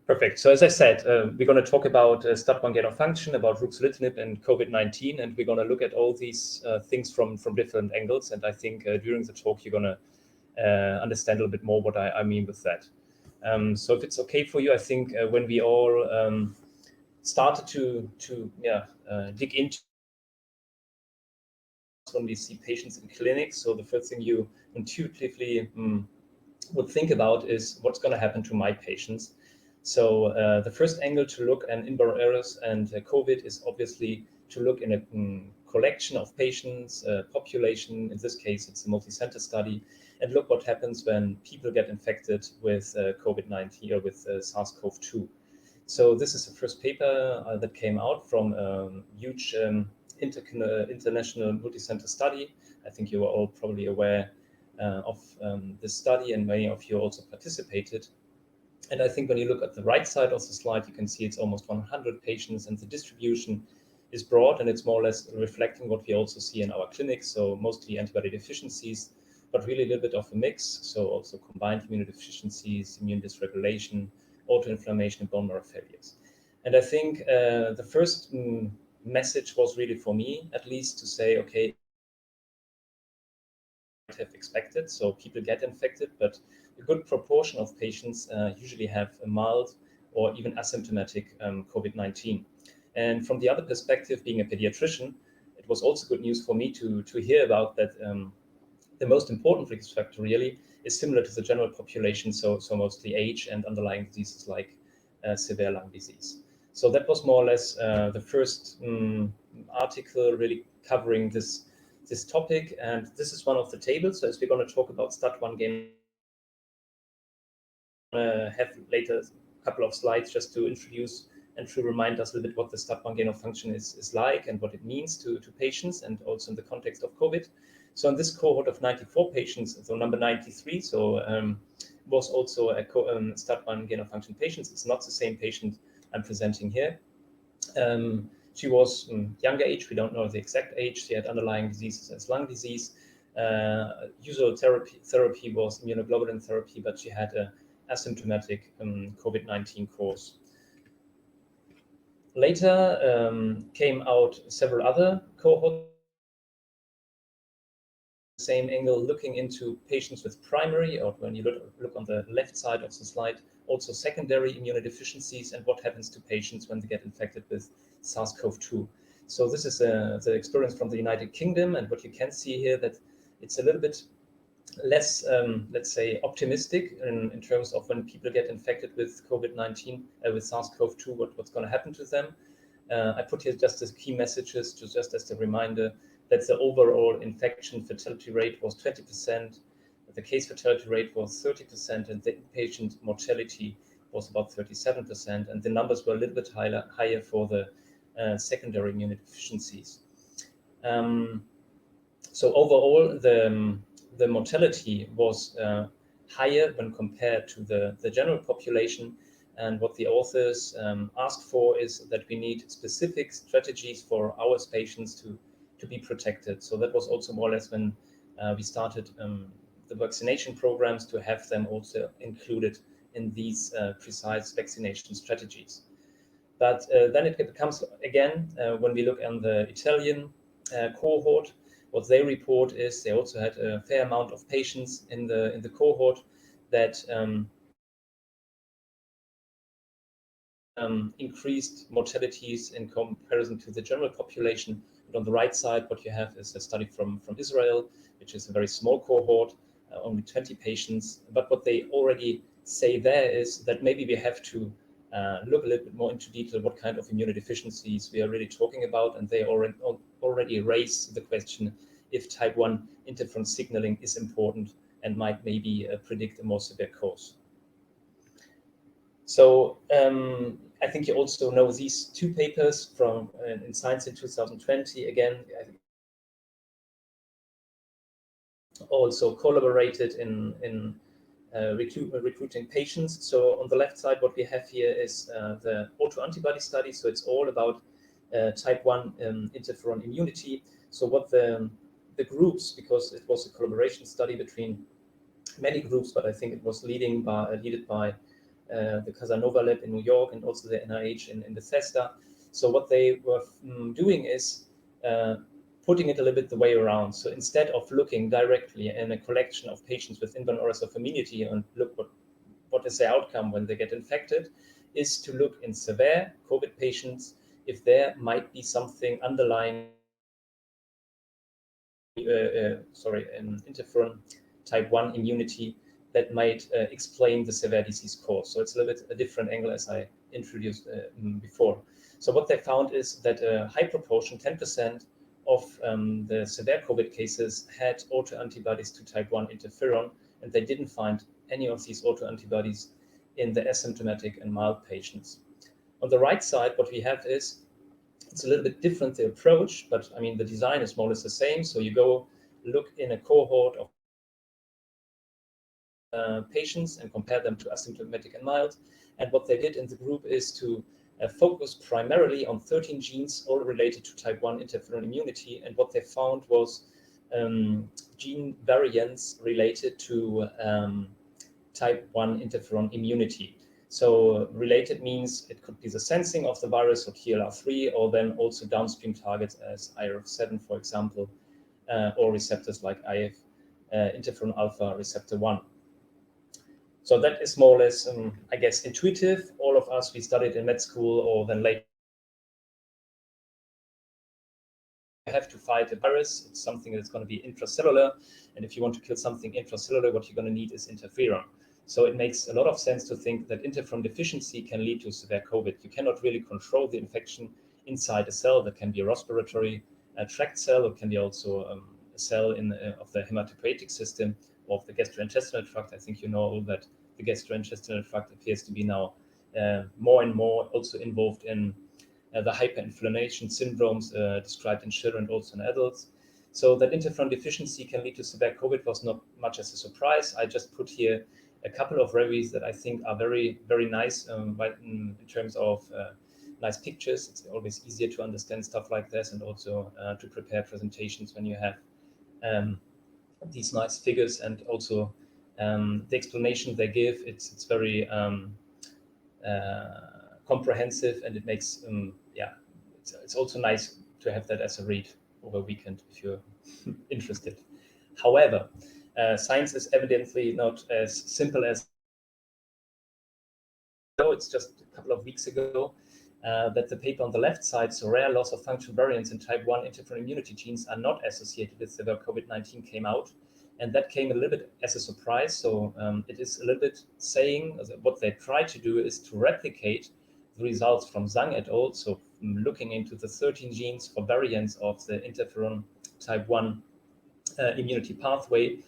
Perfect. So as I said, we're going to talk about STAT1 gain of function, about Ruxolitinib and COVID-19, and we're going to look at all these things from different angles. And I think during the talk, you're going to understand a little bit more what I mean with that. So if it's okay for you, I think when we all started to dig into when we see patients in clinics, so the first thing you intuitively would think about is what's going to happen to my patients. So the first angle to look at inborn errors and COVID is obviously to look in a collection of patients, population. In this case, it's a multi-center study, and look what happens when people get infected with COVID-19 or with SARS-CoV-2. So this is the first paper that came out from a huge international multi-center study. I think you are all probably aware of this study, and many of you also participated. And I think when you look at the right side of the slide, you can see it's almost 100 patients, and the distribution is broad, and it's more or less reflecting what we also see in our clinics. So mostly antibody deficiencies, but really a little bit of a mix. So also combined immunodeficiencies, immune dysregulation, autoinflammation, and bone marrow failures. And I think the first message was really for me, at least, to say, okay, have expected. So people get infected, but a good proportion of patients usually have a mild or even asymptomatic COVID-19. And from the other perspective, being a pediatrician, it was also good news for me to hear about that. The most important risk factor really is similar to the general population, so mostly age and underlying diseases like severe lung disease. So that was more or less the first article really covering this topic, and this is one of the tables. So as we're going to talk about STAT1 gain, have later a couple of slides just to introduce and to remind us a little bit what the STAT1 gain of function is like and what it means to patients, and also in the context of COVID. So in this cohort of 94 patients, so number 93, so was also a STAT1 gain of function patient. It's not the same patient I'm presenting here. She was younger age, we don't know the exact age. She had underlying diseases as lung disease. Usual therapy was immunoglobulin therapy, but she had a asymptomatic COVID-19 course. Later came out several other cohorts, same angle, looking into patients with primary, or when you look on the left side of the slide, also secondary immunodeficiencies, and what happens to patients when they get infected with SARS-CoV-2. So this is the experience from the United Kingdom, and what you can see here that it's a little bit less, let's say, optimistic in terms of when people get infected with COVID-19, with SARS-CoV-2, what's going to happen to them. I put here just as key messages, just as a reminder, that the overall infection fatality rate was 20%, the case fatality rate was 30%, and the inpatient mortality was about 37%, and the numbers were a little bit higher for the secondary immunodeficiencies. So overall, the mortality was higher when compared to the general population. And what the authors asked for is that we need specific strategies for our patients to be protected. So that was also more or less when we started the vaccination programs, to have them also included in these precise vaccination strategies. But then it becomes, again, when we look on the Italian cohort, what they report is they also had a fair amount of patients in the cohort that increased mortalities in comparison to the general population. But on the right side, what you have is a study from Israel, which is a very small cohort, only 20 patients. But what they already say there is that maybe we have to look a little bit more into detail what kind of immunodeficiencies we are really talking about. And they already raised the question if type 1 interferon signaling is important and might maybe predict a more severe course. So I think you also know these two papers from in Science in 2020. Again, also collaborated in recruiting patients. So on the left side, what we have here is the autoantibody study. So it's all about type 1 interferon immunity. So what the groups, because it was a collaboration study between many groups, but I think it was led by the Casanova lab in New York, and also the NIH in Bethesda. So what they were doing is putting it a little bit the way around. So instead of looking directly in a collection of patients with inborn errors of immunity and look what is the outcome when they get infected, is to look in severe COVID patients if there might be something underlying, interferon type 1 immunity that might explain the severe disease course. So it's a little bit a different angle as I introduced before. So what they found is that a high proportion, 10% of the severe COVID cases had autoantibodies to type 1 interferon, and they didn't find any of these autoantibodies in the asymptomatic and mild patients. On the right side, what we have is, it's a little bit different, the approach, but I mean, the design is more or less the same. So you go look in a cohort of patients and compare them to asymptomatic and mild. And what they did in the group is to focus primarily on 13 genes, all related to type 1 interferon immunity. And what they found was gene variants related to type 1 interferon immunity. So related means it could be the sensing of the virus or TLR3, or then also downstream targets as IRF7, for example, or receptors like interferon alpha receptor 1. So that is more or less, I guess, intuitive. All of us, we studied in med school or then later have to fight a virus. It's something that's going to be intracellular. And if you want to kill something intracellular, what you're going to need is interferon. So it makes a lot of sense to think that interferon deficiency can lead to severe COVID. You cannot really control the infection inside a cell. That can be a respiratory tract cell. It can be also a cell of the hematopoietic system or of the gastrointestinal tract. I think you know all that the gastrointestinal tract appears to be now more and more also involved in the hyperinflammation syndromes described in children and also in adults. So that interferon deficiency can lead to severe COVID was not much as a surprise. I just put here a couple of reviews that I think are very, very nice in terms of nice pictures. It's always easier to understand stuff like this, and also to prepare presentations when you have these nice figures, and also the explanation they give. It's very comprehensive, and it makes it's also nice to have that as a read over a weekend if you're interested. However, science is evidently not as simple as it's just a couple of weeks ago that the paper on the left side, so rare loss of functional variants in type 1 interferon immunity genes are not associated with severe COVID-19 came out. And that came a little bit as a surprise. So it is a little bit saying what they try to do is to replicate the results from Zhang et al. So looking into the 13 genes for variants of the interferon type 1 immunity pathway.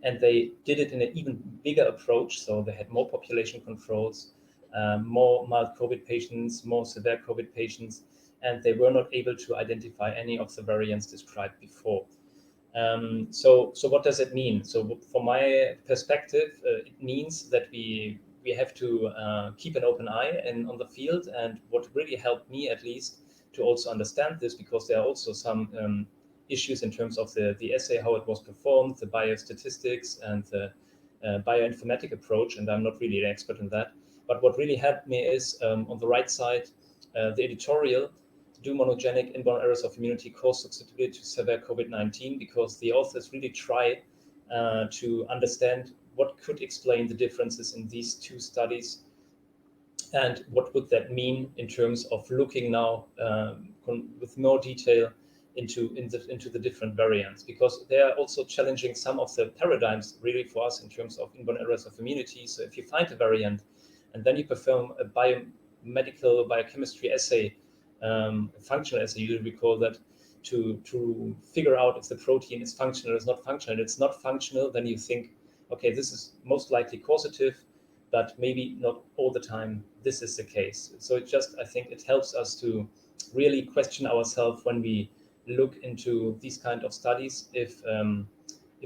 And they did it in an even bigger approach. So they had more population controls, more mild COVID patients, more severe COVID patients, and they were not able to identify any of the variants described before. So what does it mean? So from my perspective, it means that we have to keep an open eye on the field. And what really helped me, at least, to also understand this, because there are also some issues in terms of the assay, how it was performed, the biostatistics and the bioinformatic approach, and I'm not really an expert in that. But what really helped me is on the right side, the editorial, do monogenic inborn errors of immunity cause susceptibility to severe COVID-19, because the authors really try to understand what could explain the differences in these two studies, and what would that mean in terms of looking now with more detail into the different variants, because they are also challenging some of the paradigms really for us in terms of inborn errors of immunity. So if you find a variant and then you perform a biochemistry assay, functional assay, usually we call that, to figure out if the protein is functional or is not functional. And it's not functional, then you think, okay, this is most likely causative, but maybe not all the time this is the case. So I think it helps us to really question ourselves when we look into these kind of studies, if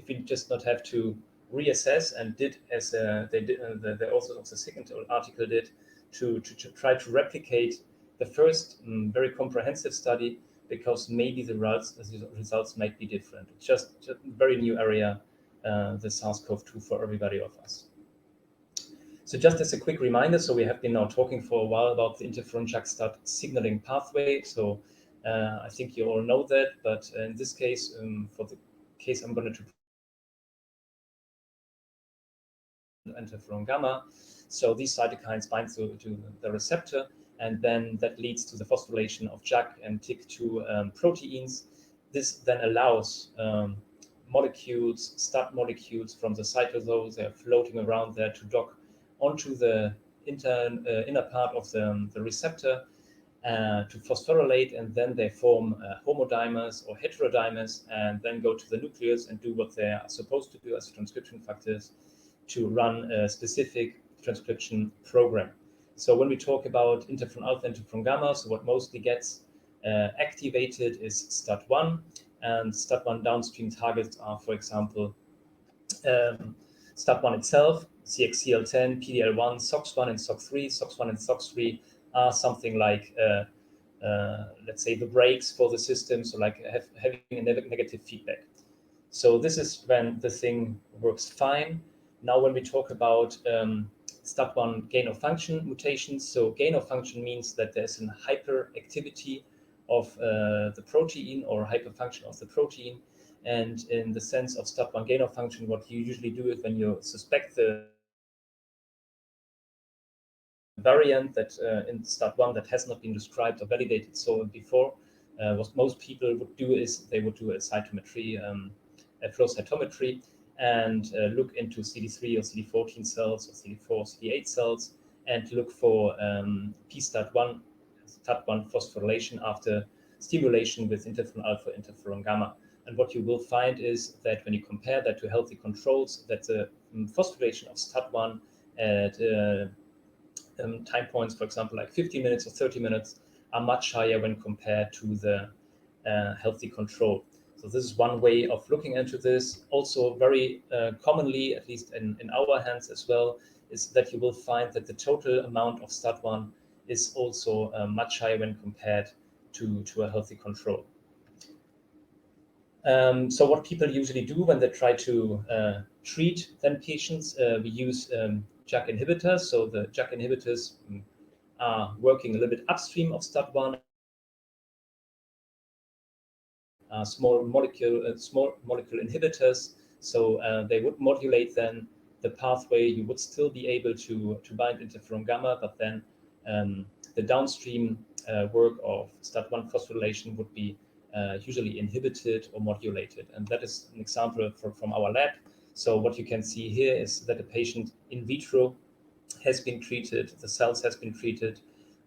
we just not have to reassess, and did as they did the authors of the second article did, to try to replicate the first very comprehensive study, because maybe the results might be different. It's just a very new area, the SARS-CoV-2 for everybody of us. So just as a quick reminder, so we have been now talking for a while about the interferon JAK-STAT signaling pathway. So I think you all know that, but in this case, for the case I'm going to interferon gamma. So these cytokines bind to the receptor, and then that leads to the phosphorylation of JAK and TYK2 proteins. This then allows molecules, STAT molecules from the cytosol, they're floating around there, to dock onto the inner part of the receptor to phosphorylate, and then they form homodimers or heterodimers, and then go to the nucleus and do what they are supposed to do as transcription factors to run a specific transcription program. So when we talk about interferon alpha, interferon gamma, so what mostly gets activated is STAT1, and STAT1 downstream targets are, for example, STAT1 itself, CXCL10, PDL1, SOX1 and SOX3. SOX1 and SOX3 are something like, let's say, the brakes for the system, so like having a negative feedback. So this is when the thing works fine. Now, when we talk about STAT1 gain of function mutations, so gain of function means that there's a hyperactivity of the protein or hyperfunction of the protein. And in the sense of STAT1 gain of function, what you usually do is when you suspect the variant that in STAT1 that has not been described or validated so before, what most people would do is they would do a cytometry, a flow cytometry, and look into CD3 or CD14 cells or CD4 or CD8 cells, and look for STAT1 phosphorylation after stimulation with interferon alpha, interferon gamma. And what you will find is that when you compare that to healthy controls, that the phosphorylation of STAT1 at time points, for example, like 50 minutes or 30 minutes, are much higher when compared to the healthy control. So this is one way of looking into this. Also very commonly, at least in our hands as well, is that you will find that the total amount of STAT1 is also much higher when compared to a healthy control. So what people usually do when they try to treat then patients, we use JAK inhibitors. So the JAK inhibitors are working a little bit upstream of STAT1. Small molecule inhibitors. So they would modulate then the pathway. You would still be able to bind interferon gamma, but then the downstream work of STAT1 phosphorylation would be usually inhibited or modulated. And that is an example from our lab. So what you can see here is that a patient in vitro has been treated, the cells has been treated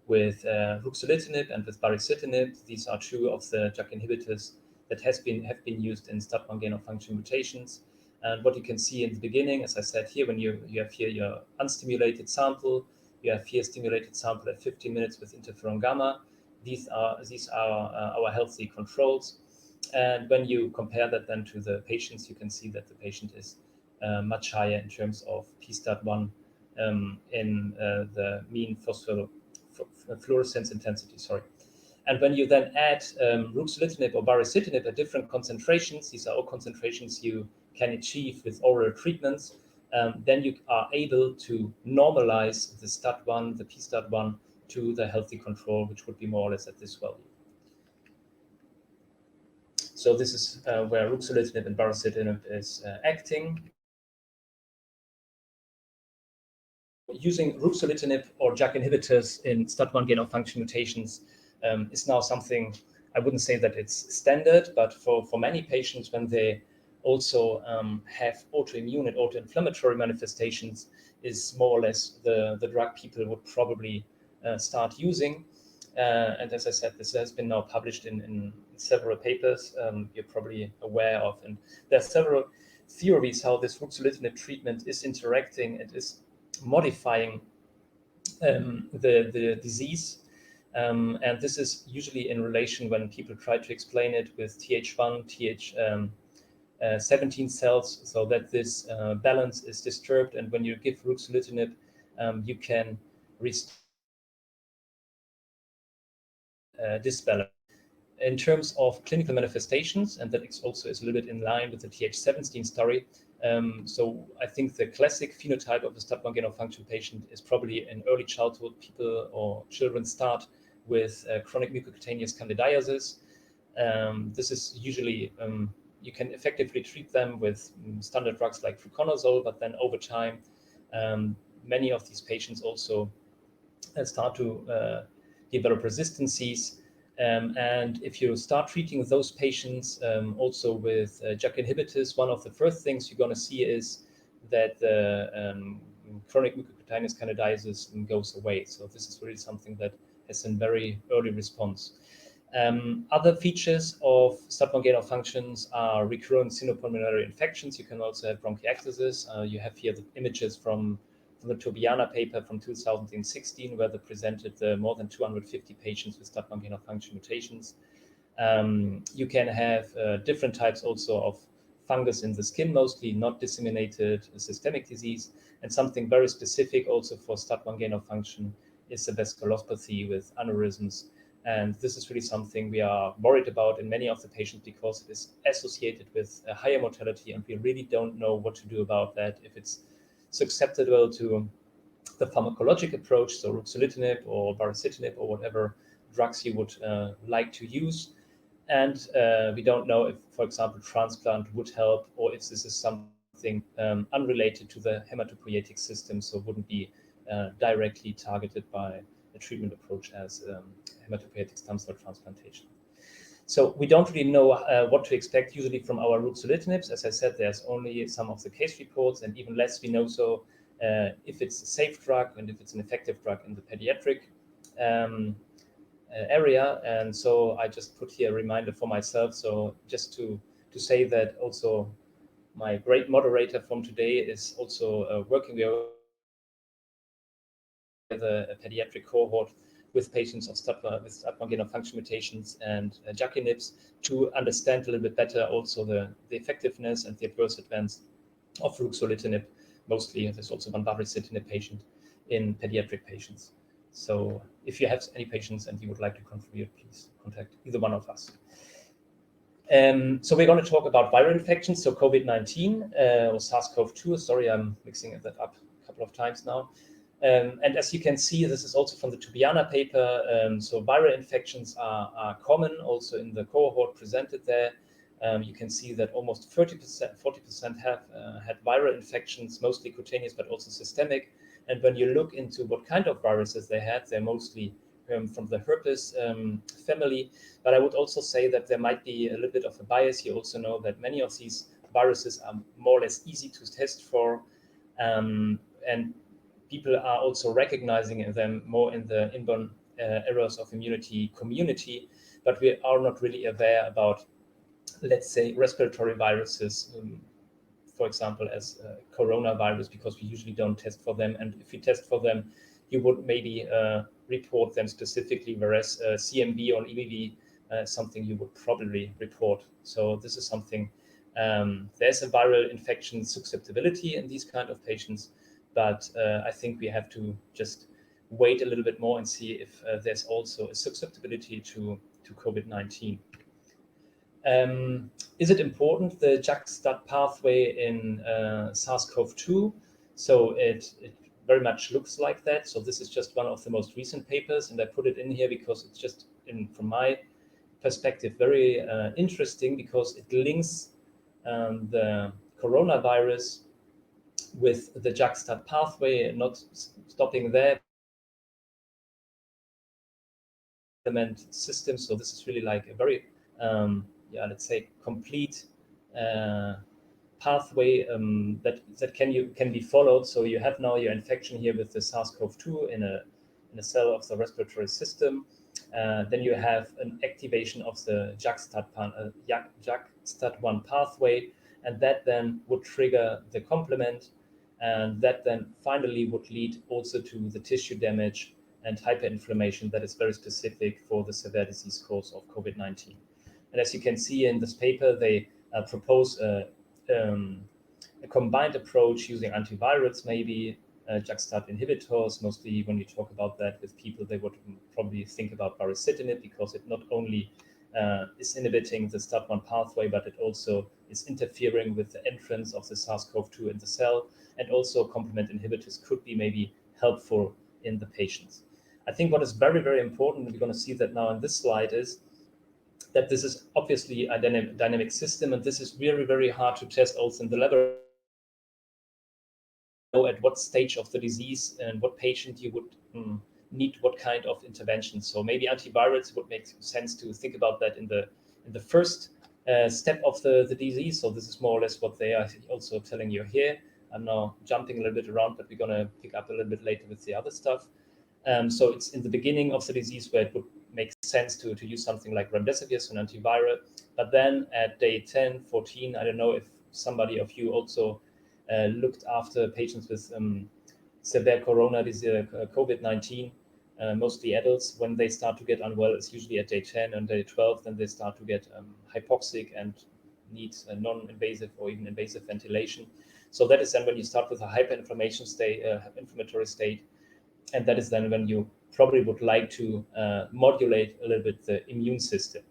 with Ruxolitinib and with Baricitinib. These are two of the JAK inhibitors that have been used in STAT1 gain of function mutations. And what you can see in the beginning, as I said here, when you have here your unstimulated sample, you have here stimulated sample at 15 minutes with interferon gamma. These are our healthy controls. And when you compare that then to the patients, you can see that the patient is much higher in terms of pSTAT1 in the mean fluorescence intensity. And when you then add Ruxolitinib or Baricitinib at different concentrations, these are all concentrations you can achieve with oral treatments, then you are able to normalize the STAT1, the pSTAT1, to the healthy control, which would be more or less at this value. So this is where Ruxolitinib and Baricitinib is acting. Using Ruxolitinib or JAK inhibitors in STAT1 gain of function mutations is now something, I wouldn't say that it's standard, but for many patients, when they also have autoimmune and autoinflammatory manifestations, is more or less the drug people would probably start using. And as I said, this has been now published in several papers you're probably aware of. And there are several theories how this Ruxolitinib treatment is interacting and is modifying the disease. And this is usually in relation when people try to explain it with Th1, Th17 cells, so that this balance is disturbed. And when you give Ruxolitinib, you can restore this balance. In terms of clinical manifestations, and that also is a little bit in line with the TH17 story. So I think the classic phenotype of a STAT1 gain-of-function patient is probably in early childhood. People or children start with chronic mucocutaneous candidiasis. This is usually, you can effectively treat them with standard drugs like fluconazole, but then over time, many of these patients also start to develop resistances. And if you start treating those patients also with JAK inhibitors, one of the first things you're going to see is that the chronic mucocutaneous candidiasis goes away. So this is really something that has a very early response. Other features of STAT1 gain-of-functions are recurrent sinopulmonary infections. You can also have bronchiectasis. You have here the images from the Tobiana paper from 2016, where they presented more than 250 patients with STAT1 gain-of-function mutations. You can have different types also of fungus in the skin, mostly not disseminated systemic disease. And something very specific also for STAT1 gain-of-function is the vasculopathy with aneurysms. And this is really something we are worried about in many of the patients because it is associated with a higher mortality, and we really don't know what to do about that, if it's susceptible to the pharmacologic approach, so ruxolitinib or baricitinib or whatever drugs you would like to use. And we don't know if, for example, transplant would help, or if this is something unrelated to the hematopoietic system, so wouldn't be directly targeted by a treatment approach as hematopoietic stem cell transplantation. So we don't really know what to expect usually from our ruxolitinibs. As I said, there's only some of the case reports, and even less we know so if it's a safe drug and if it's an effective drug in the pediatric area. And so I just put here a reminder for myself. So just to say that also my great moderator from today is also working with a pediatric cohort with patients of STAT1 gain-of-function mutations and JAK inhibitors to understand a little bit better also the effectiveness and the adverse events of ruxolitinib. Mostly, there's also one baricitinib patient in pediatric patients. So if you have any patients and you would like to contribute, please contact either one of us. So we're going to talk about viral infections, so COVID-19 or SARS-CoV-2. Sorry, I'm mixing that up a couple of times now. And as you can see, this is also from the Tobiana paper. So viral infections are common also in the cohort presented there. You can see that almost 40% have had viral infections, mostly cutaneous, but also systemic. And when you look into what kind of viruses they had, they're mostly from the herpes family. But I would also say that there might be a little bit of a bias. You also know that many of these viruses are more or less easy to test for. And people are also recognizing them more in the inborn errors of immunity community, but we are not really aware about, let's say, respiratory viruses, for example, as coronavirus, because we usually don't test for them. And if we test for them, you would maybe report them specifically, whereas CMV or EBV something you would probably report. So this is something, there's a viral infection susceptibility in these kind of patients, but I think we have to just wait a little bit more and see if there's also a susceptibility to COVID-19. Is it important, the JAK-STAT pathway in SARS-CoV-2? So it very much looks like that. So this is just one of the most recent papers, and I put it in here because it's just, from my perspective, very interesting, because it links the coronavirus with the JAK-STAT pathway, and not stopping there. System. So this is really like a very, let's say, complete pathway that can be followed. So you have now your infection here with the SARS-CoV-2 in a cell of the respiratory system. Then you have an activation of the JAK-STAT1 pathway, and that then would trigger the complement, and that then finally would lead also to the tissue damage and hyperinflammation that is very specific for the severe disease course of COVID-19. And as you can see in this paper, they propose a combined approach using antivirals, maybe JAK-STAT inhibitors. Mostly when you talk about that with people, they would probably think about baricitinib, because it not only is inhibiting the STAT1 pathway, but it also is interfering with the entrance of the SARS-CoV-2 in the cell, and also complement inhibitors could be maybe helpful in the patients. I think what is very, very important, and we're going to see that now in this slide, is that this is obviously a dynamic system, and this is very, very hard to test also in the laboratory. Know at what stage of the disease and what patient you would need what kind of intervention. So maybe antivirals would make sense to think about that in the first step of the disease. So this is more or less what they are also telling you here. I'm now jumping a little bit around, but we're going to pick up a little bit later with the other stuff. So it's in the beginning of the disease where it would make sense to use something like remdesivir, so an antiviral. But then at day 10, 14, I don't know if somebody of you also looked after patients with severe corona disease, COVID19, mostly adults. When they start to get unwell, it's usually at day 10 and day 12, then they start to get hypoxic and need non-invasive or even invasive ventilation. So that is then when you start with a hyperinflammation state, inflammatory state, and that is then when you probably would like to modulate a little bit the immune system.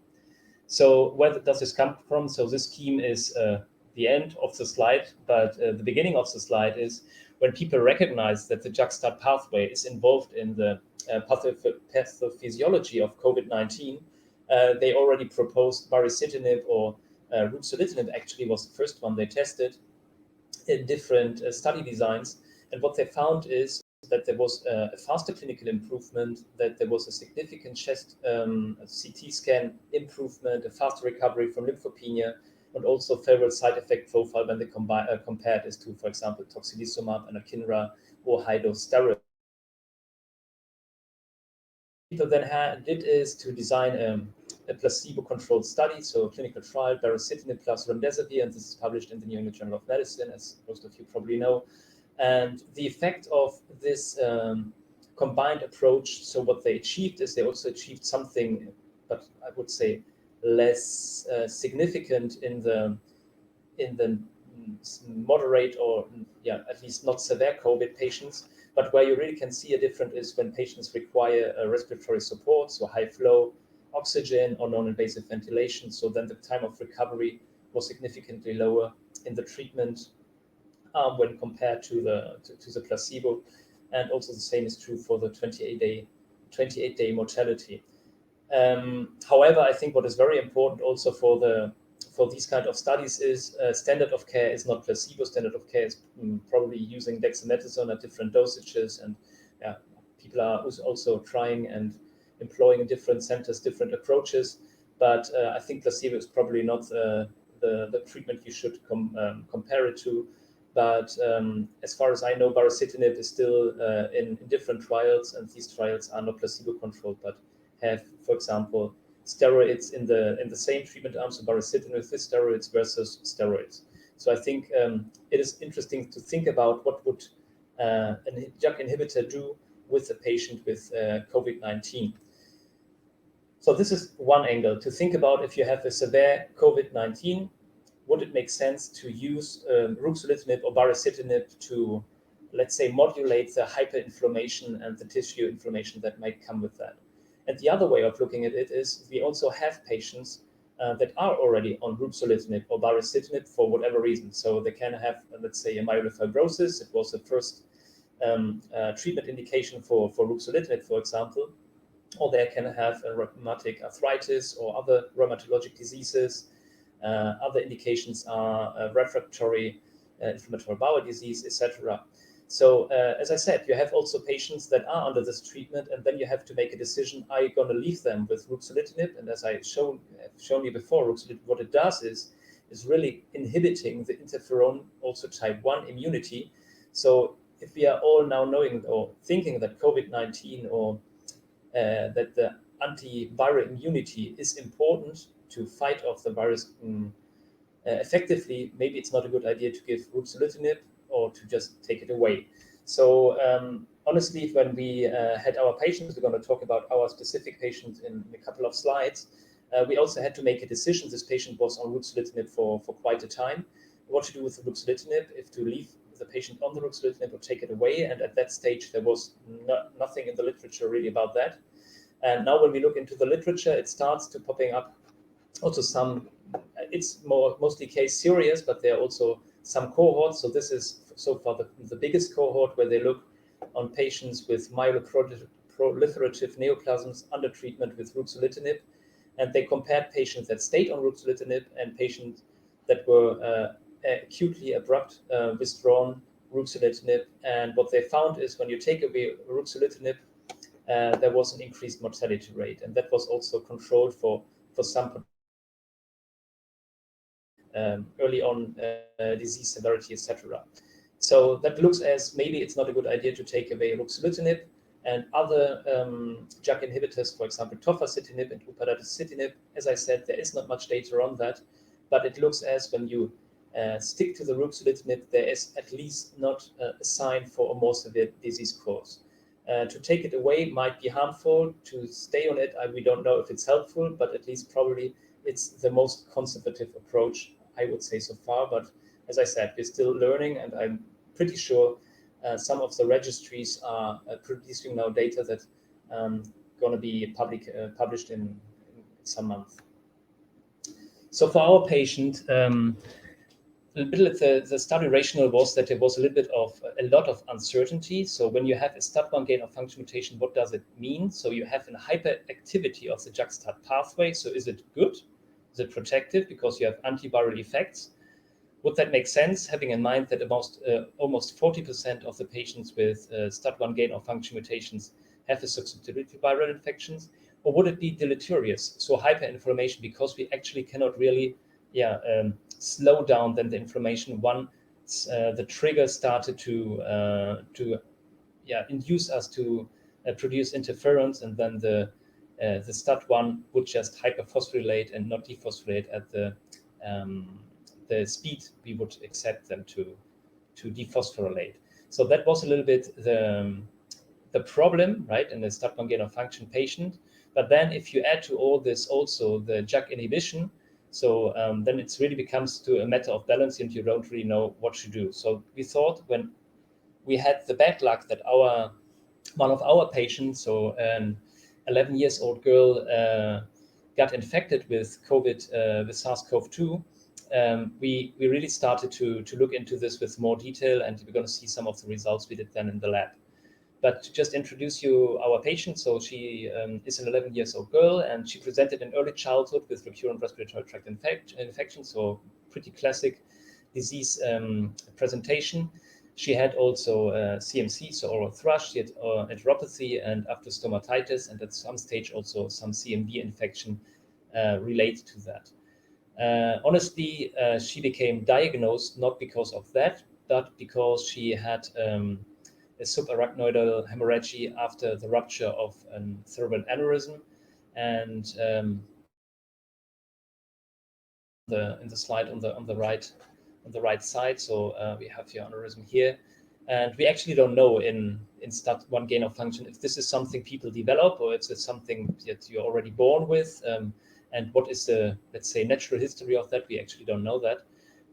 So where does this come from? So this scheme is the end of the slide, but the beginning of the slide is when people recognize that the JAK-STAT pathway is involved in the pathophysiology of COVID-19. They already proposed baricitinib, or ruxolitinib actually was the first one they tested in different study designs. And what they found is that there was a faster clinical improvement, that there was a significant chest CT scan improvement, a faster recovery from lymphopenia, and also favorable side effect profile when they compared this to, for example, tocilizumab, anakinra, or high-dose steroids. People then did is to design a placebo-controlled study, so a clinical trial, baricitinib plus remdesivir, and this is published in the New England Journal of Medicine, as most of you probably know. And the effect of this combined approach, so what they achieved is they also achieved something, but I would say less significant in the moderate or at least not severe COVID patients. But where you really can see a difference is when patients require respiratory support, so high flow oxygen or non-invasive ventilation. So then the time of recovery was significantly lower in the treatment when compared to the placebo, and also the same is true for the 28-day mortality. However, I think what is very important also for these kind of studies is standard of care is not placebo. Standard of care is probably using dexamethasone at different dosages, and people are also trying and employing in different centers different approaches. But I think placebo is probably not the treatment you should compare it to. But as far as I know, baricitinib is still in different trials, and these trials are not placebo-controlled, but have, for example, steroids in the same treatment arm, so baricitinib with steroids versus steroids. So I think it is interesting to think about what would a JAK inhibitor do with a patient with COVID-19. So this is one angle to think about. If you have a severe COVID-19, would it make sense to use ruxolitinib or baricitinib to, let's say, modulate the hyperinflammation and the tissue inflammation that might come with that? And the other way of looking at it is we also have patients that are already on ruxolitinib or baricitinib for whatever reason. So they can have, let's say, a myelofibrosis. It was the first treatment indication for ruxolitinib, for example. Or they can have a rheumatic arthritis or other rheumatologic diseases. Other indications are refractory inflammatory bowel disease, etc. So as I said, you have also patients that are under this treatment, and then you have to make a decision, are you going to leave them with ruxolitinib? And as I've shown you before, ruxolitinib, what it does is really inhibiting the interferon, also type 1 immunity. So if we are all now knowing or thinking that COVID-19 or that the antiviral immunity is important to fight off the virus effectively, maybe it's not a good idea to give ruxolitinib or to just take it away. So honestly, when we had our patients, we're going to talk about our specific patient in a couple of slides. We also had to make a decision. This patient was on ruxolitinib for quite a time. What to do with the ruxolitinib, if to leave the patient on the ruxolitinib or take it away. And at that stage, there was nothing in the literature really about that. And now when we look into the literature, it starts to popping up also some, it's mostly case serious, but there are also some cohorts. So this is so far the biggest cohort, where they look on patients with myeloproliferative neoplasms under treatment with ruxolitinib, and they compared patients that stayed on ruxolitinib and patients that were acutely abrupt withdrawn ruxolitinib. And what they found is when you take away ruxolitinib, there was an increased mortality rate, and that was also controlled for some early on disease severity, etc. So that looks as maybe it's not a good idea to take away ruxolitinib, and other JAK inhibitors, for example, tofacitinib and upadacitinib. As I said, there is not much data on that, but it looks as when you stick to the ruxolitinib, there is at least not a sign for a more severe disease course. To take it away might be harmful. To stay on it, we don't know if it's helpful, but at least probably it's the most conservative approach, I would say, so far. But as I said, we're still learning, and I'm pretty sure some of the registries are producing now data that going to be published in some month. So for our patient, the study rationale was that there was a lot of uncertainty. So when you have a STAT1 gain of function mutation, what does it mean? So you have a hyperactivity of the JAK-STAT pathway. So is it good? Is it protective because you have antiviral effects? Would that make sense, having in mind that almost 40% of the patients with STAT1 gain of function mutations have a susceptibility to viral infections? Or would it be deleterious, so hyperinflammation, because we actually cannot really slow down then the inflammation once the trigger started to induce us to produce interference, and then the STAT1 would just hyperphosphorylate and not dephosphorylate at the speed we would accept them to dephosphorylate. So that was a little bit the problem, right, in the STAT1 gain of function patient. But then if you add to all this also the JAK inhibition, so then it really becomes to a matter of balance, and you don't really know what to do. So we thought, when we had the bad luck that one of our patients, so an 11-year-old girl, got infected with COVID, with SARS-CoV-2, we really started to look into this with more detail, and we're going to see some of the results we did then in the lab. But to just introduce you our patient, so she is an 11-year-old girl, and she presented in early childhood with recurrent respiratory tract infection, so pretty classic disease presentation. She had also CMC, so oral thrush. She had enteropathy and after stomatitis, and at some stage also some CMV infection related to that. Honestly, she became diagnosed not because of that, but because she had a subarachnoidal hemorrhage after the rupture of a cerebral aneurysm. And in the slide on the right side, so we have your aneurysm here, and we actually don't know in STAT1 gain of function if this is something people develop or if it's something that you're already born with, and what is the, let's say, natural history of that. We actually don't know that.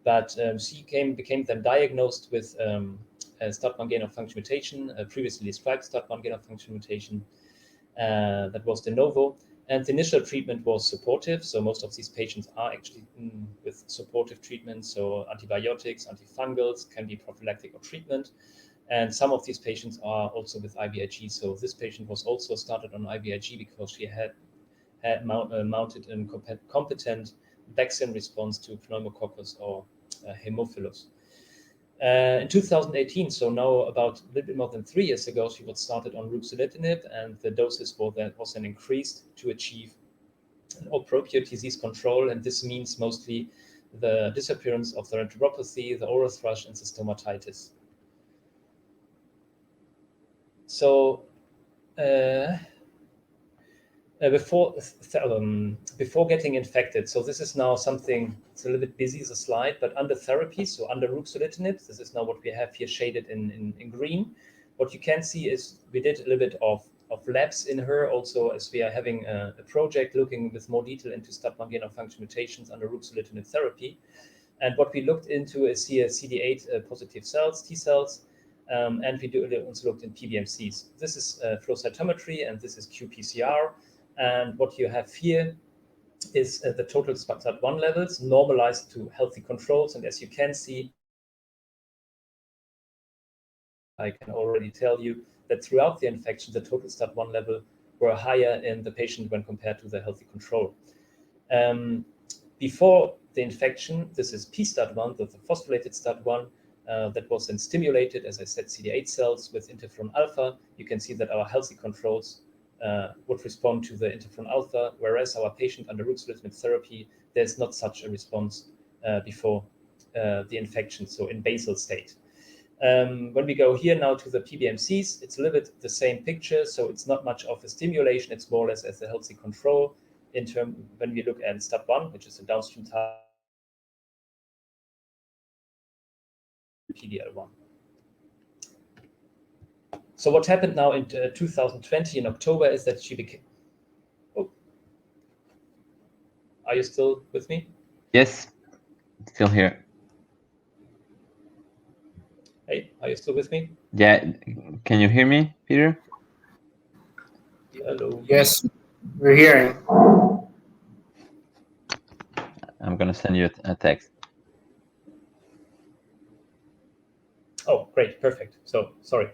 But she became then diagnosed with a STAT1 gain of function mutation, previously described STAT1 gain of function mutation, that was de novo. And the initial treatment was supportive. So most of these patients are actually with supportive treatment. So antibiotics, antifungals, can be prophylactic or treatment. And some of these patients are also with IVIG. So this patient was also started on IVIG because she had mounted a competent vaccine response to pneumococcus or Haemophilus. In 2018, so now about a little bit more than 3 years ago, she was started on ruxolitinib, and the doses was then increased to achieve an appropriate disease control. And this means mostly the disappearance of the enteropathy, the oral thrush, and the stomatitis. So before getting infected, so this is now something, it's a little bit busy, the slide, but under therapy, so under ruxolitinib, this is now what we have here shaded in green. What you can see is we did a little bit of labs in her also, as we are having a project looking with more detail into STAT1 gain of function mutations under ruxolitinib therapy. And what we looked into is here CD8 positive cells, T cells, and we also looked in PBMCs. This is flow cytometry, and this is qPCR. And what you have here is the total STAT1 levels normalized to healthy controls. And as you can see, I can already tell you that throughout the infection, the total STAT1 level were higher in the patient when compared to the healthy control. Before the infection, this is pSTAT1, the phosphorylated STAT1, that was then stimulated, as I said, CD8 cells with interferon alpha. You can see that our healthy controls would respond to the interferon alpha, whereas our patient under ruxolitinib therapy, there's not such a response before the infection, so in basal state. When we go here now to the PBMCs, it's a little bit the same picture, so it's not much of a stimulation, it's more or less as a healthy control in term when we look at STAT1, which is a downstream target, PD-L1. So what happened now in 2020 in October is that she became... Oh. Are you still with me? Yes, still here. Hey, are you still with me? Yeah, can you hear me, Peter? Hello. Yes, we're hearing. I'm gonna send you a text. Oh, great, perfect. So, sorry.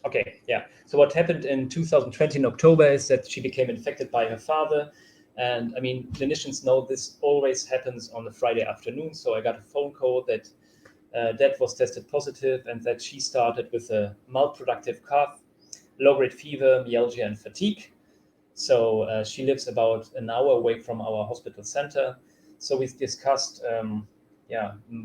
Okay, yeah. So what happened in 2020 in October is that she became infected by her father. And I mean, clinicians know this always happens on a Friday afternoon. So I got a phone call that Dad was tested positive and that she started with a mild productive cough, low-grade fever, myalgia, and fatigue. So she lives about an hour away from our hospital center. So we discussed,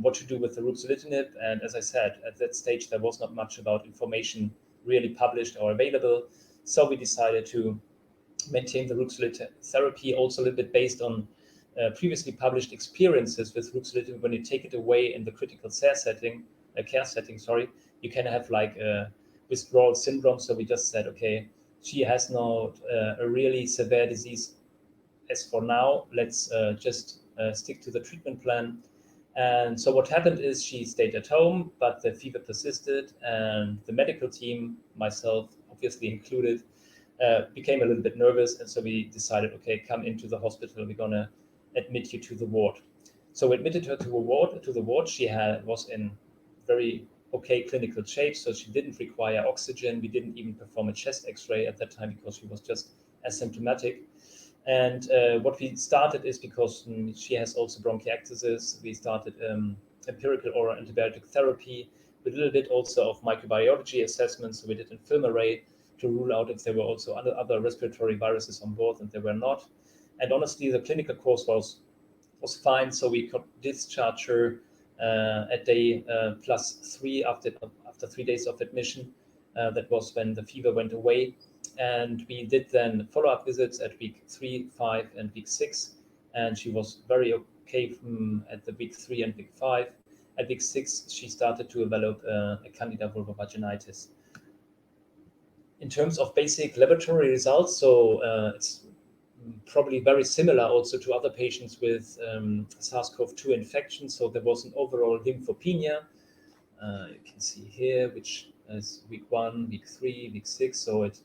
what to do with the ruxolitinib. And as I said, at that stage, there was not much about information really published or available. So we decided to maintain the ruxolitinib therapy, also a little bit based on previously published experiences with ruxolitinib. When you take it away in the critical care setting, you can have like a withdrawal syndrome. So we just said, okay, she has not a really severe disease as for now. Let's just stick to the treatment plan. And so what happened is she stayed at home, but the fever persisted, and the medical team, myself obviously included, became a little bit nervous. And so we decided, okay, come into the hospital. We're gonna admit you to the ward. So we admitted her to the ward. She was in very okay clinical shape, so she didn't require oxygen. We didn't even perform a chest X-ray at that time because she was just asymptomatic. And what we started is, because she has also bronchiectasis, we started empirical oral antibiotic therapy with a little bit also of microbiology assessments. So we did a film array to rule out if there were also other respiratory viruses on board, and there were not. And honestly, the clinical course was fine. So we could discharge her at day +3 after 3 days of admission. That was when the fever went away. And we did then follow-up visits at week 3, 5, and week 6. And she was very okay at the week 3 and week 5. At week 6, she started to develop a candida vulvovaginitis. In terms of basic laboratory results, so it's probably very similar also to other patients with SARS-CoV-2 infection. So there was an overall lymphopenia. You can see here, which is week 1, week 3, week 6. So it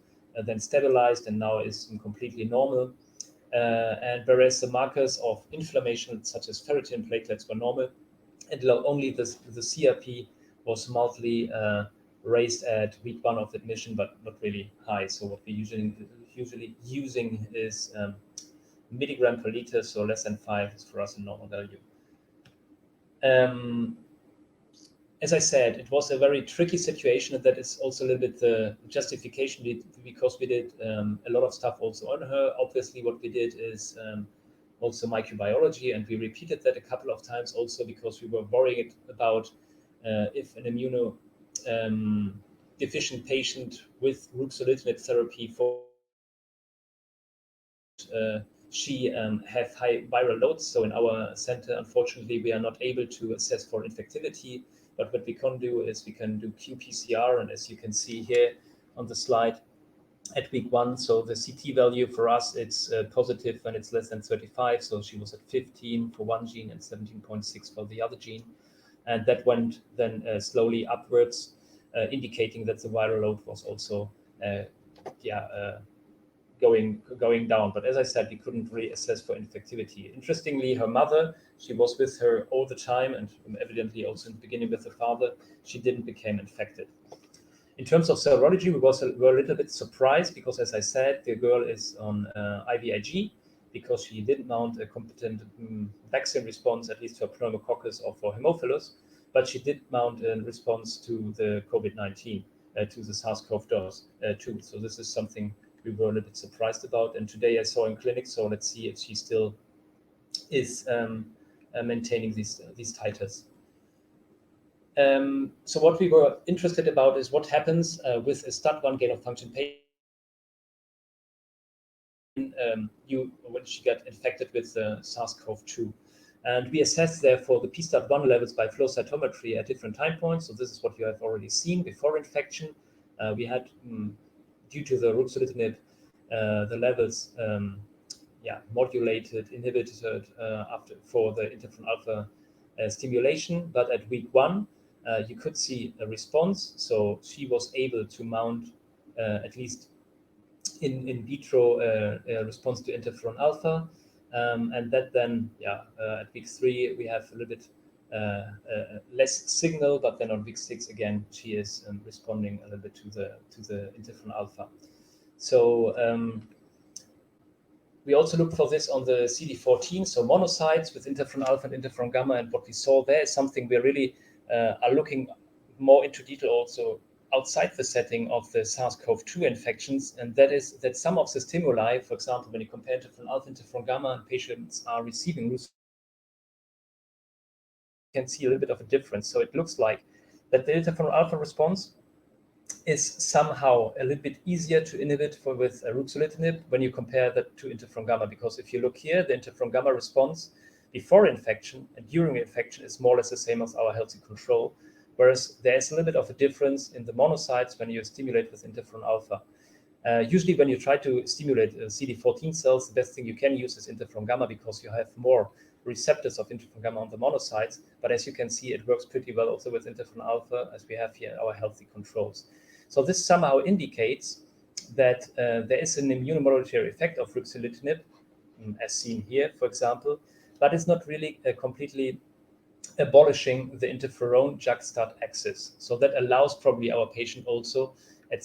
then stabilized and now is completely normal. And whereas the markers of inflammation, such as ferritin platelets, were normal, and only the CRP was mildly raised at week 1 of admission, but not really high. So what we usually using is milligram per liter, so less than 5 is for us a normal value. As I said, it was a very tricky situation, and that is also a little bit the justification, because we did a lot of stuff also on her. Obviously, what we did is also microbiology, and we repeated that a couple of times also because we were worried about if an immuno deficient patient with ruxolitinib therapy she have high viral loads. So in our center, unfortunately, we are not able to assess for infectivity. But what we can do is we can do qPCR, and as you can see here on the slide, at week 1, so the CT value for us, it's positive when it's less than 35. So she was at 15 for one gene and 17.6 for the other gene, and that went then slowly upwards, indicating that the viral load was also going down. But as I said, we couldn't really assess for infectivity. Interestingly, her mother, she was with her all the time, and evidently also in the beginning with her father, she didn't become infected. In terms of serology, we were a little bit surprised because, as I said, the girl is on IVIG because she didn't mount a competent vaccine response, at least for pneumococcus or for Haemophilus, but she did mount a response to the COVID-19, to the SARS-CoV-2. So this is something we were a little bit surprised about. And today I saw in clinic, so let's see if she still is maintaining these titers. So what we were interested about is what happens with a STAT1 gain of function patient when she got infected with SARS-CoV-2. And we assessed therefore the pSTAT1 levels by flow cytometry at different time points. So this is what you have already seen before infection. We had, due to the Ruxolitinib, the levels modulated, inhibited for the interferon alpha stimulation. But at week 1, you could see a response. So she was able to mount at least in vitro response to interferon alpha. And that then, at week 3, we have a little bit less signal, but then on week 6, again, she is responding a little bit to the interferon alpha. So we also looked for this on the CD14, so monocytes with interferon alpha and interferon gamma. And what we saw there is something we really are looking more into detail also outside the setting of the SARS-CoV-2 infections, and that is that some of the stimuli, for example, when you compare interferon alpha, interferon gamma, and patients are receiving, you can see a little bit of a difference. So it looks like that the interferon alpha response is somehow a little bit easier to inhibit with Ruxolitinib when you compare that to interferon gamma, because if you look here, the interferon gamma response before infection and during infection is more or less the same as our healthy control. Whereas there is a little bit of a difference in the monocytes when you stimulate with interferon alpha. Usually when you try to stimulate CD14 cells, the best thing you can use is interferon gamma because you have more receptors of interferon gamma on the monocytes. But as you can see, it works pretty well also with interferon alpha, as we have here our healthy controls. So this somehow indicates that there is an immunomodulatory effect of Ruxolitinib, as seen here, for example, but it's not really completely abolishing the interferon JAK-STAT axis. So that allows probably our patient also at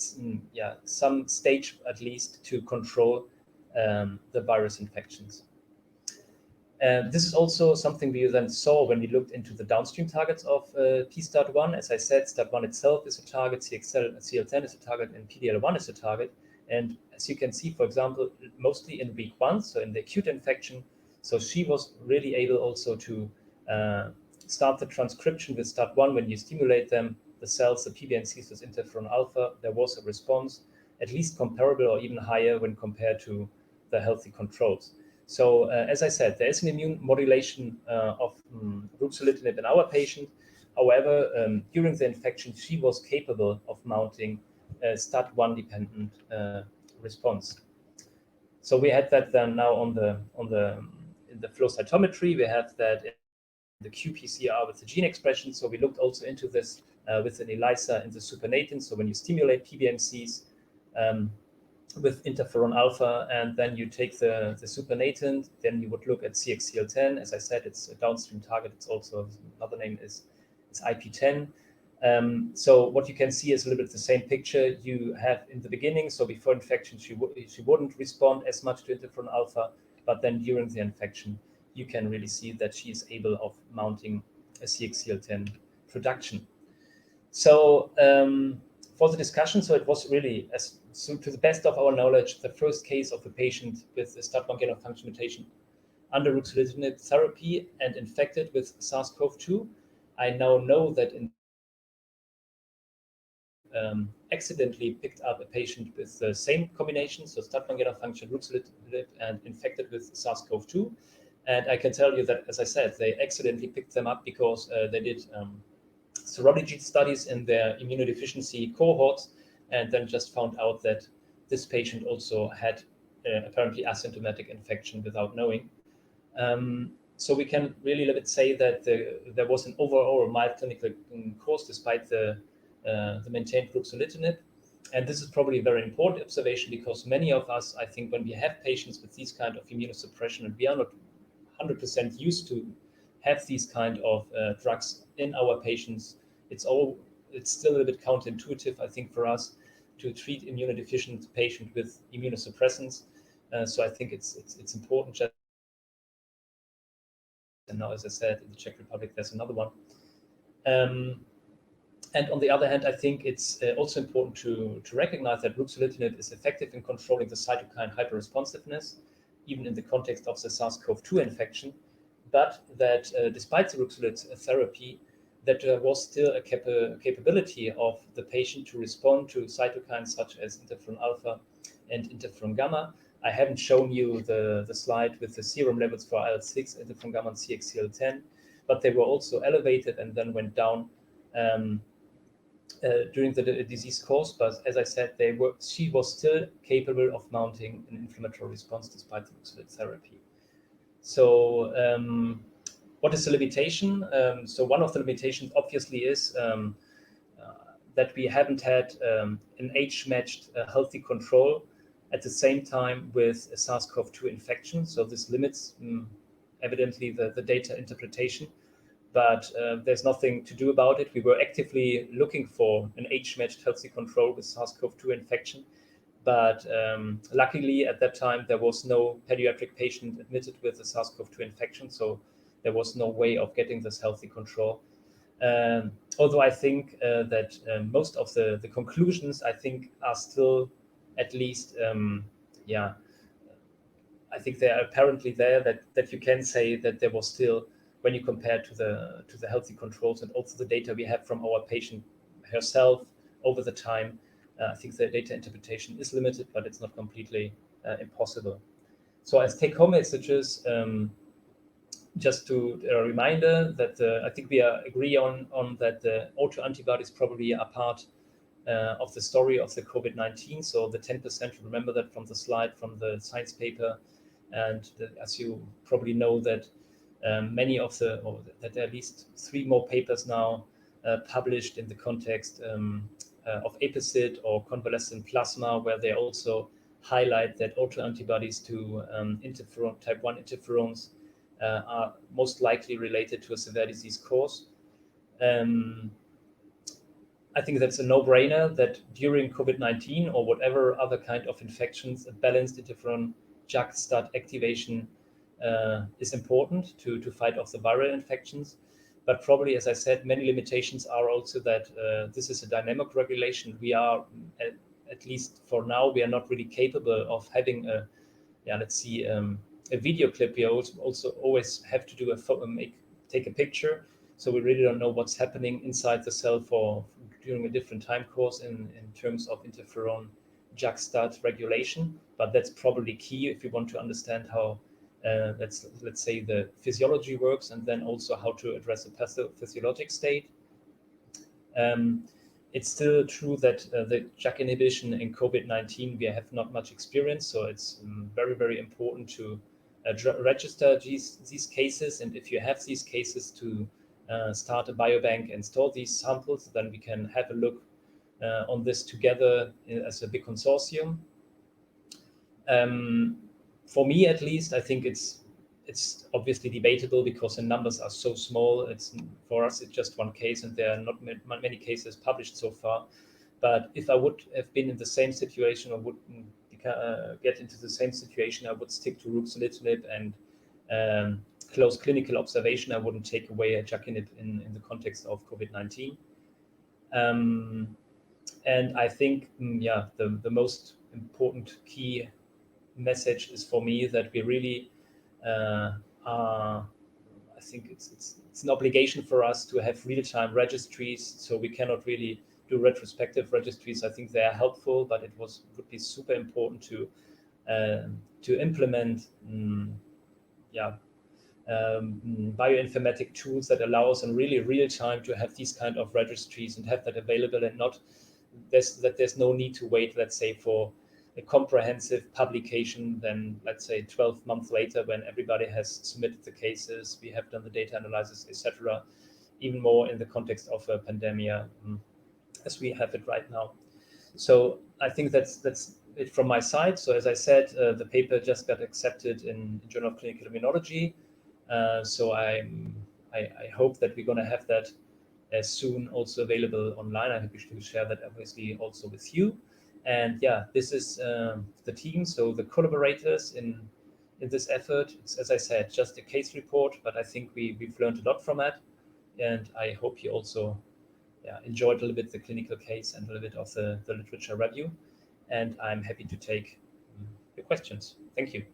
some stage at least to control the virus infections. This is also something we then saw when we looked into the downstream targets of pSTAT1. As I said, STAT1 itself is a target, CXL10 is a target, and PDL1 is a target. And as you can see, for example, mostly in week 1, so in the acute infection, so she was really able also to start the transcription with STAT1 when you stimulate them, the cells, the PBNCs with interferon alpha, there was a response, at least comparable or even higher when compared to the healthy controls. So as I said, there is an immune modulation of Ruxolitinib in our patient. However, during the infection, she was capable of mounting a STAT1 dependent response. So we had that then now in the flow cytometry. We have that in the qPCR with the gene expression. So we looked also into this with an ELISA in the supernatant. So when you stimulate PBMCs with interferon alpha, and then you take the supernatant, then you would look at CXCL10. As I said, it's a downstream target. It's also, another name is IP10. So what you can see is a little bit the same picture you have in the beginning. So before infection, she wouldn't respond as much to interferon alpha, but then during the infection, you can really see that she is able of mounting a CXCL10 production. So for the discussion, so it was really, so to the best of our knowledge, the first case of a patient with a STAT1 gain of function mutation under Ruxolitinib therapy and infected with SARS-CoV-2. I now know that in accidentally picked up a patient with the same combination, so STAT1 gain of function, Ruxolitinib, and infected with SARS-CoV-2. And I can tell you that, as I said, they accidentally picked them up because they did serology studies in their immunodeficiency cohorts, and then just found out that this patient also had apparently asymptomatic infection without knowing. So we can really say that there was an overall mild clinical course despite the maintained Ruxolitinib. And this is probably a very important observation because many of us, I think, when we have patients with these kind of immunosuppression, and we are not 100% used to have these kind of drugs in our patients, it's still a bit counterintuitive, I think, for us to treat immunodeficient patient with immunosuppressants. So I think it's important. And now, as I said, in the Czech Republic, there's another one. And on the other hand, I think it's also important to recognize that ruxolitinib is effective in controlling the cytokine hyperresponsiveness, even in the context of the SARS-CoV-2 infection, but that despite the ruxolitinib therapy, that there was still a capability of the patient to respond to cytokines such as interferon alpha and interferon gamma. I haven't shown you the slide with the serum levels for IL-6, interferon gamma, and CXCL10, but they were also elevated and then went down during the disease course. But as I said, she was still capable of mounting an inflammatory response despite the ruxolitinib therapy. So what is the limitation? So one of the limitations obviously is that we haven't had an age-matched healthy control at the same time with a SARS-CoV-2 infection. So this limits evidently the data interpretation, but there's nothing to do about it. We were actively looking for an age-matched healthy control with SARS-CoV-2 infection, but luckily at that time there was no pediatric patient admitted with a SARS-CoV-2 infection, so there was no way of getting this healthy control. Although I think that most of the conclusions, I think, are still at least, I think they are apparently there, that you can say that there was still, when you compare to the healthy controls and also the data we have from our patient herself over the time, I think the data interpretation is limited, but it's not completely impossible. So as take-home messages, just to a reminder that I think we agree on that the autoantibodies probably are part of the story of the COVID-19. So the 10%, remember that from the slide from the science paper, and as you probably know that that there are at least 3 more papers now published in the context of ESID or convalescent plasma, where they also highlight that autoantibodies to interferon, type 1 interferons are most likely related to a severe disease course. I think that's a no-brainer that during COVID-19 or whatever other kind of infections, a balanced interferon JAK-STAT activation is important to fight off the viral infections. But probably, as I said, many limitations are also that this is a dynamic regulation. We are, at least for now, we are not really capable of having a video clip. We also always have to do take a picture. So we really don't know what's happening inside the cell during a different time course in terms of interferon JAK-STAT regulation. But that's probably key if you want to understand how let's say the physiology works, and then also how to address the physiologic state. It's still true that the JAK inhibition in COVID-19, we have not much experience, so it's very, very important to register these cases. And if you have these cases, to start a biobank and store these samples, then we can have a look on this together as a big consortium. For me, at least, I think it's obviously debatable because the numbers are so small. For us, it's just one case, and there are not many cases published so far. But if I would have been in the same situation, or would get into the same situation, I would stick to ruxolitinib and close clinical observation. I wouldn't take away a JAK-inhib in the context of COVID-19. And I think, the most important key message is for me that we really I think it's an obligation for us to have real-time registries. So we cannot really do retrospective registries. I think they are helpful, but it would be super important to implement bioinformatic tools that allow us in really real time to have these kind of registries and have that available, and not there's no need to wait, let's say, for a comprehensive publication, then let's say 12 months later, when everybody has submitted the cases, we have done the data analysis, etc. Even more in the context of a pandemic as we have it right now. So I think that's it from my side. So as I said, the paper just got accepted in Journal of Clinical Immunology. So I hope that we're going to have that as soon also available online. I'm happy to share that obviously also with you. And yeah, this is the team, so the collaborators in this effort. It's, as I said, just a case report, but I think we've learned a lot from that. And I hope you also enjoyed a little bit the clinical case and a little bit of the literature review. And I'm happy to take your questions. Thank you.